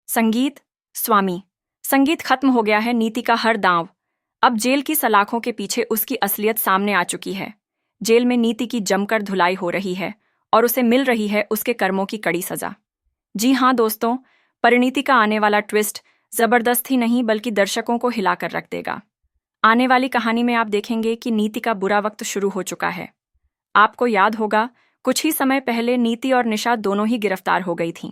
संगीत स्वामी। संगीत खत्म हो गया है नीति का हर दांव। अब जेल की सलाखों के पीछे उसकी असलियत सामने आ चुकी है। जेल में नीति की जमकर धुलाई हो रही है और उसे मिल रही है उसके कर्मों की कड़ी सजा। जी हाँ दोस्तों, परिणीति का आने वाला ट्विस्ट जबरदस्त ही नहीं बल्कि दर्शकों को हिलाकर रख देगा। आने वाली कहानी में आप देखेंगे कि नीति का बुरा वक्त शुरू हो चुका है। आपको याद होगा, कुछ ही समय पहले नीति और निशा दोनों ही गिरफ्तार हो गई थीं।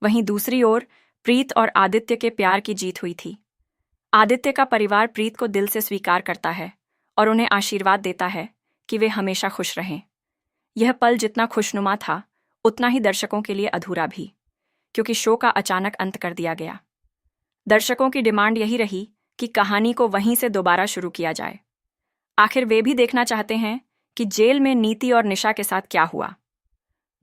वहीं दूसरी ओर प्रीत और आदित्य के प्यार की जीत हुई थी। आदित्य का परिवार प्रीत को दिल से स्वीकार करता है और उन्हें आशीर्वाद देता है कि वे हमेशा खुश रहें। यह पल जितना खुशनुमा था, उतना ही दर्शकों के लिए अधूरा भी, क्योंकि शो का अचानक अंत कर दिया गया। दर्शकों की डिमांड यही रही कि कहानी को वहीं से दोबारा शुरू किया जाए। आखिर वे भी देखना चाहते हैं कि जेल में नीति और निशा के साथ क्या हुआ।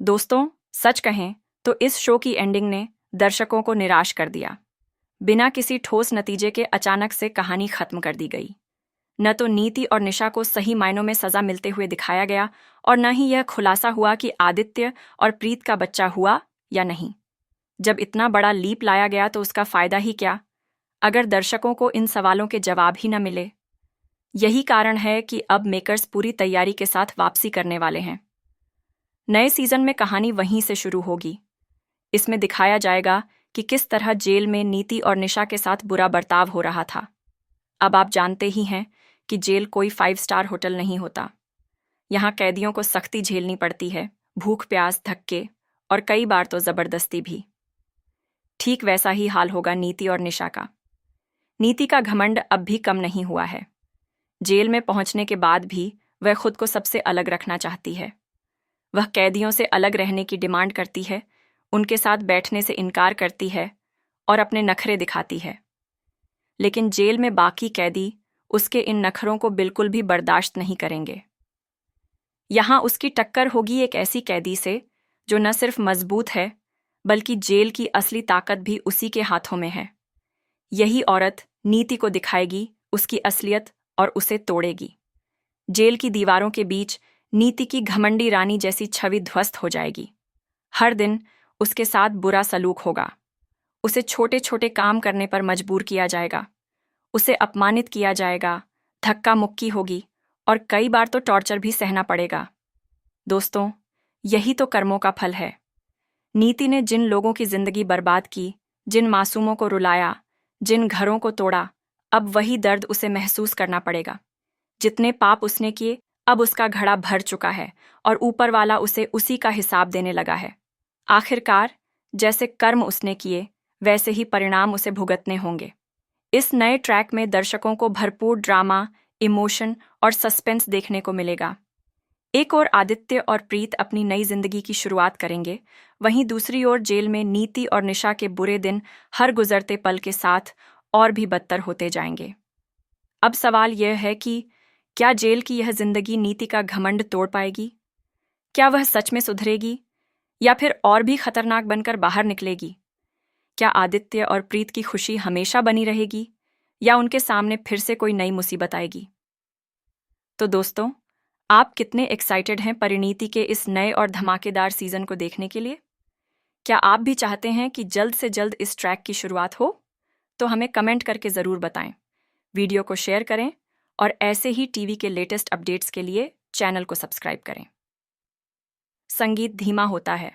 दोस्तों, सच कहें तो इस शो की एंडिंग ने दर्शकों को निराश कर दिया। बिना किसी ठोस नतीजे के अचानक से कहानी खत्म कर दी गई। न तो नीति और निशा को सही मायनों में सजा मिलते हुए दिखाया गया और न ही यह खुलासा हुआ कि आदित्य और प्रीत का बच्चा हुआ या नहीं। जब इतना बड़ा लीप लाया गया तो उसका फायदा ही क्या, अगर दर्शकों को इन सवालों के जवाब ही न मिले। यही कारण है कि अब मेकर्स पूरी तैयारी के साथ वापसी करने वाले हैं। नए सीजन में कहानी वहीं से शुरू होगी। इसमें दिखाया जाएगा कि किस तरह जेल में नीति और निशा के साथ बुरा बर्ताव हो रहा था। अब आप जानते ही हैं कि जेल कोई 5 स्टार होटल नहीं होता। यहाँ कैदियों को सख्ती झेलनी पड़ती है, भूख प्यास, धक्के और कई बार तो जबरदस्ती भी। ठीक वैसा ही हाल होगा नीति और निशा का। नीति का घमंड अब भी कम नहीं हुआ है। जेल में पहुंचने के बाद भी वह खुद को सबसे अलग रखना चाहती है। वह कैदियों से अलग रहने की डिमांड करती है, उनके साथ बैठने से इनकार करती है और अपने नखरे दिखाती है। लेकिन जेल में बाकी कैदी उसके इन नखरों को बिल्कुल भी बर्दाश्त नहीं करेंगे। यहाँ उसकी टक्कर होगी एक ऐसी कैदी से जो न सिर्फ मजबूत है बल्कि जेल की असली ताकत भी उसी के हाथों में है। यही औरत नीति को दिखाएगी उसकी असलियत और उसे तोड़ेगी। जेल की दीवारों के बीच नीति की घमंडी रानी जैसी छवि ध्वस्त हो जाएगी। हर दिन उसके साथ बुरा सलूक होगा। उसे छोटे छोटे काम करने पर मजबूर किया जाएगा, उसे अपमानित किया जाएगा, धक्का मुक्की होगी और कई बार तो टॉर्चर भी सहना पड़ेगा। दोस्तों, यही तो कर्मों का फल है। नीति ने जिन लोगों की जिंदगी बर्बाद की, जिन मासूमों को रुलाया, जिन घरों को तोड़ा, अब वही दर्द उसे महसूस करना पड़ेगा। जितने पाप उसने किए, अब उसका घड़ा भर चुका है और ऊपर वाला उसे उसी का हिसाब देने लगा है। आखिरकार जैसे कर्म उसने किए, वैसे ही परिणाम उसे भुगतने होंगे। इस नए ट्रैक में दर्शकों को भरपूर ड्रामा, इमोशन और सस्पेंस देखने को मिलेगा। एक ओर आदित्य और प्रीत अपनी नई जिंदगी की शुरुआत करेंगे, वहीं दूसरी ओर जेल में नीति और निशा के बुरे दिन हर गुजरते पल के साथ और भी बदतर होते जाएंगे। अब सवाल यह है कि क्या जेल की यह जिंदगी नीति का घमंड तोड़ पाएगी? क्या वह सच में सुधरेगी या फिर और भी खतरनाक बनकर बाहर निकलेगी? क्या आदित्य और प्रीत की खुशी हमेशा बनी रहेगी या उनके सामने फिर से कोई नई मुसीबत आएगी? तो दोस्तों, आप कितने एक्साइटेड हैं परिणीति के इस नए और धमाकेदार सीजन को देखने के लिए? क्या आप भी चाहते हैं कि जल्द से जल्द इस ट्रैक की शुरुआत हो? तो हमें कमेंट करके ज़रूर बताएं। वीडियो को शेयर करें और ऐसे ही टीवी के लेटेस्ट अपडेट्स के लिए चैनल को सब्सक्राइब करें। संगीत धीमा होता है